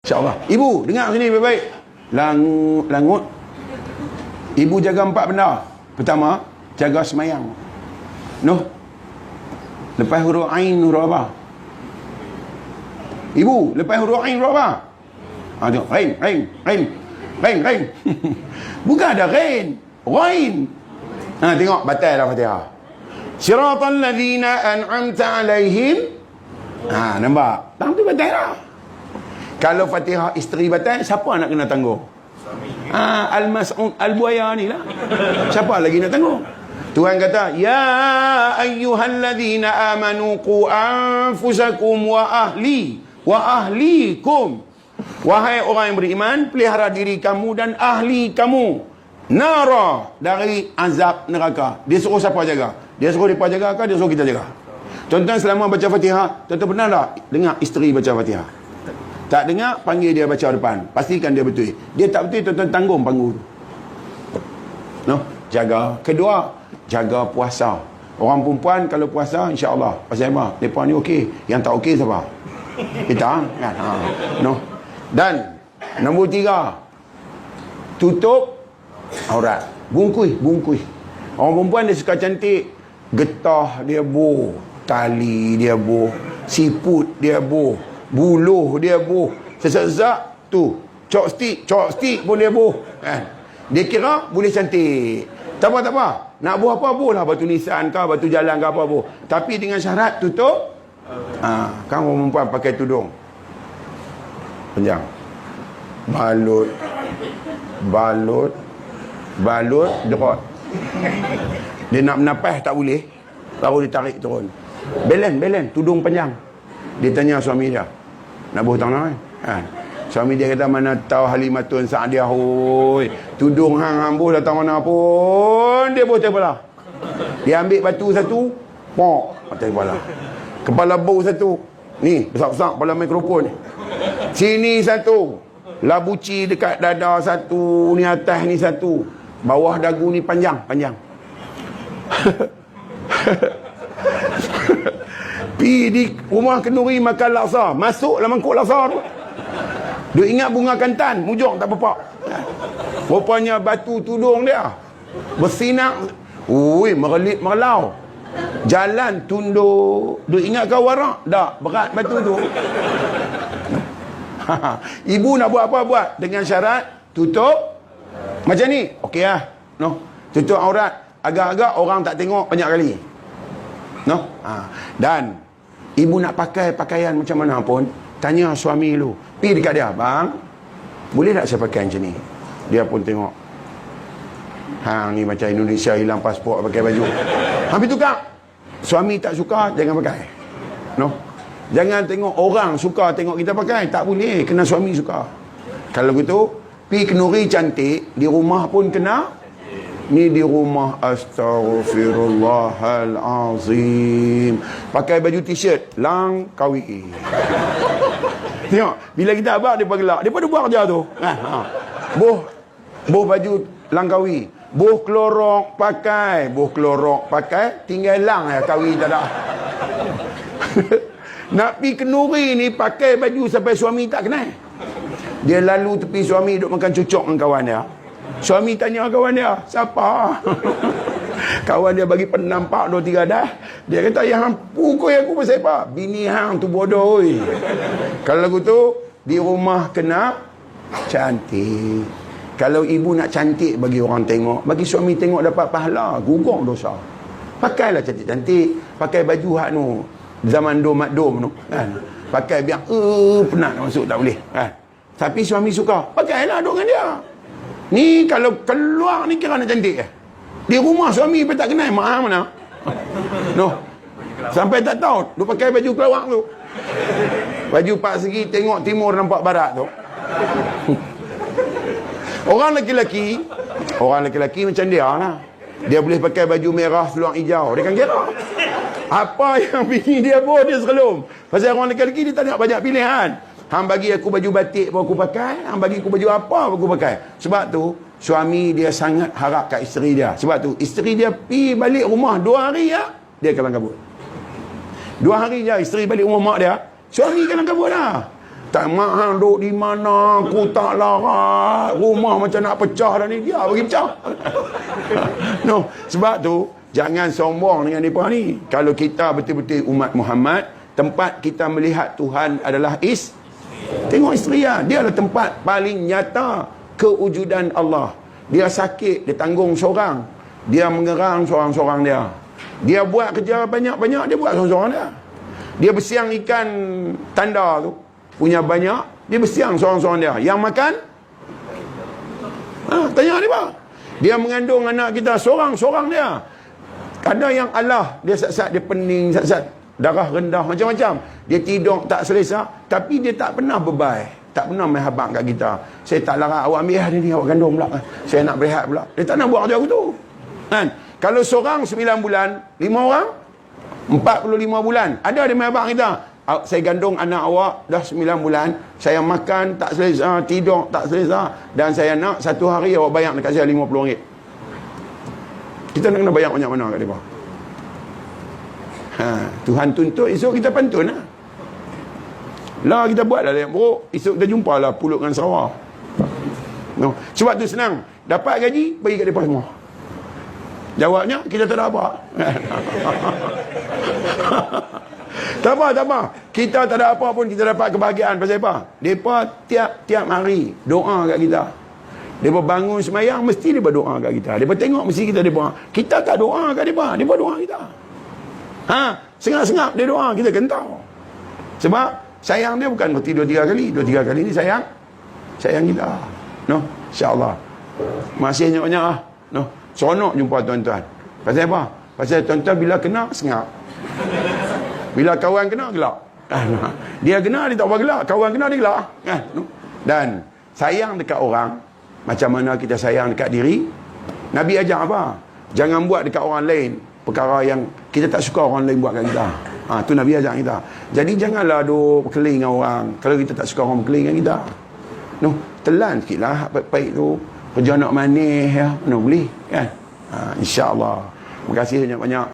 InsyaAllah. Ibu, dengar sini baik-baik. Langut. Ibu jaga 4 benda. Pertama, jaga semayang. Noh. Lepas huruf Ain, huruf apa? Ibu, lepas huruf Ain, huruf apa? Tengok. Rain. Bukan ada Rain. Rain. Tengok, batal dah Fatihah. Siratal ladzina an'amta alaihim. Nampak? Tang tu batal dah. Kalau Fatihah isteri batal, siapa nak kena tanggung? Al-Mas'ud Al-Buaya ni lah. Siapa lagi nak tanggung? Tuhan kata, ya ayyuhalladzina amanu qu anfusakum wa ahlikum. Wahai orang yang beriman, pelihara diri kamu dan ahli kamu nara, dari azab neraka. Dia suruh siapa jaga? Dia suruh mereka jaga ke dia suruh kita jaga? Tuan-tuan selama baca Fatihah, tuan-tuan pernah tak dengar isteri baca Fatihah? Tak dengar, panggil dia baca depan. Pastikan dia betul. Dia tak betul, tuan-tuan tanggung panggung. Jaga. Kedua, jaga puasa. Orang perempuan kalau puasa, insya-Allah. Pasal apa? Mereka ni okey. Yang tak okey siapa? Kita kan? Dan nombor 3, tutup aurat. Bungkus. Orang perempuan dia suka cantik. Getah dia boh, tali dia boh, siput dia boh, buluh dia boh, sesak-sesak tu chopstick pun dia boh kan. Dia kira boleh cantik. Tak apa. Nak boh apa, boh lah. Batu nisan ke, batu jalan ke apa boh. Tapi dengan syarat tutup. Kan orang perempuan pakai tudung panjang. Balut derot. Dia nak menapas tak boleh, baru dia tarik turun. Belen tudung panjang. Dia tanya suami dia, nak boh tang kan? Suami dia kata, mana tahu Halimatun Sa'diyah, oi, tudung hang boh datang mana pun dia boh terbelah. Dia ambil batu satu, pok atas kepala. Kepala bau satu. Ni besar-besar kepala mikrofon ni. Sini satu. Labuci dekat dada satu, ni atas ni satu. Bawah dagu ni panjang. Pi di rumah kenduri makan laksa, masuklah mangkuk laksa tu. Dia ingat bunga kantan, mujur tak apa-apa. Rupanya batu tudung dia bersinar. Ui, merelit merelau. Jalan tunduk. Dia ingat kau warak? Tak, berat batu tu. Ibu nak buat apa buat, dengan syarat tutup macam ni. Okey lah. Tutup aurat. Agak-agak orang tak tengok banyak kali. Dan ibu nak pakai pakaian macam mana pun, tanya suami lu. Pergi dekat dia, bang, boleh tak saya pakai macam ni? Dia pun tengok. Hang ni macam Indonesia hilang pasport pakai baju. Habis tukar. Suami tak suka, jangan pakai. Jangan tengok orang suka tengok kita pakai. Tak boleh, kena suami suka. Kalau begitu, pergi kenduri cantik, di rumah pun kena. Ni di rumah, astaghfirullahalazim. Pakai baju t-shirt, Langkawi. Tengok, bila kita abang, dia gelak. Dia pada buat kerja tu. Boh baju Langkawi. Boh kelorok pakai. Tinggal lang ya, kawi tak ada. Nak pergi kenduri ni, pakai baju sampai suami tak kenal. Dia lalu tepi suami, duduk makan cucuk dengan kawan dia. Suami tanya kawan dia, siapa? Kawan dia bagi penampak 2-3 dah. Dia kata, yang pukul aku pasal apa? Bini hang tu bodoh. Kalau gitu, di rumah kena cantik. Kalau ibu nak cantik bagi orang tengok, bagi suami tengok dapat pahala, gugur dosa. Pakailah cantik-cantik. Pakai baju hak nu zaman dom tu kan. Pakai biar penat masuk tak boleh kan. Tapi suami suka, pakailah duduk dengan dia. Ni kalau keluar ni kira nak cantik Di rumah suami pun tak kenal mak mana. Sampai tak tahu dia pakai baju kelawak tu. Baju pak segi tengok timur nampak barat tu. Orang lelaki macam dia lah. Dia boleh pakai baju merah seluar hijau, dia kan kira. Apa yang bini dia pun dia serelum. Pasal orang lelaki dia tak ada banyak pilihan. Hang bagi aku baju batik pun aku pakai, hang bagi aku baju apa pun aku pakai. Sebab tu suami dia sangat harap kat isteri dia. Sebab tu isteri dia pergi balik rumah 2 hari ya, dia kalang kabut. 2 hari je isteri balik rumah mak dia, suami kalang kabut dah. Tak mak hang duduk di mana, aku tak larat, rumah macam nak pecah dah ni, dia bagi pecah. No, sebab tu jangan sombong dengan mereka ni. Kalau kita betul-betul umat Muhammad, tempat kita melihat Tuhan adalah tengok isteri lah. Dia adalah tempat paling nyata kewujudan Allah. Dia sakit, dia tanggung seorang. Dia mengerang seorang-seorang dia. Dia buat kerja banyak-banyak, dia buat seorang-seorang dia. Dia bersiang ikan tanda tu, punya banyak, dia bersiang seorang-seorang dia. Yang makan, tanya dia apa? Dia mengandung anak kita seorang-seorang dia. Ada yang Allah, dia sat-sat, dia pening, sat-sat, darah rendah, macam-macam. Dia tidur tak selesa, tapi dia tak pernah bebai, tak pernah main habaq kat kita. Saya tak larat, awak ambil dia ni, awak gandung pula. Saya nak berehat pula. Dia tak nak buat kerja aku tu. Kan? Kalau seorang 9 bulan, 5 orang 45 bulan. Ada dia main habaq kita. Saya gandung anak awak dah 9 bulan, saya makan tak selesa, tidur tak selesa, dan saya nak satu hari awak bayar dekat saya RM50. Kita nak kena bayar banyak mana kat dia? Tuhan tuntut, esok kita pantun lah. Lah kita buat dah yang buruk, esok kita jumpa lah Pulut dengan Sarawak. No. Sebab tu senang, dapat gaji, bagi kat mereka semua. Jawabnya, kita tak ada apa. Tak apa. Kita tak ada apa pun, kita dapat kebahagiaan. Pasal apa? Mereka tiap hari doa kat kita. Mereka bangun semayang, mesti mereka doa kat kita. Mereka tengok, mesti kita doa. Kita tak doa kat mereka, mereka doa kita. Sengap-sengap dia doa, kita kentau. Sebab sayang dia bukan berarti 2-3 kali. 2-3 kali ni sayang kita. No, insyaAllah. Masih banyak lah. No, seronok jumpa tuan-tuan. Pasal apa? Pasal tuan-tuan bila kena, sengap. Bila kawan kena, gelak. Dia kena, dia tak apa gelak. Kawan kena, dia gelak. Dan sayang dekat orang, macam mana kita sayang dekat diri. Nabi ajar apa? Jangan buat dekat orang lain perkara yang kita tak suka orang lain buat kat kita. Tu Nabi ajar kita. Jadi janganlah duk berkeling dengan orang kalau kita tak suka orang berkeling dengan kita. No, telan sikitlah baik-baik tu. Kerja nak manis ya, mana boleh kan? InsyaAllah. Terima kasih banyak-banyak.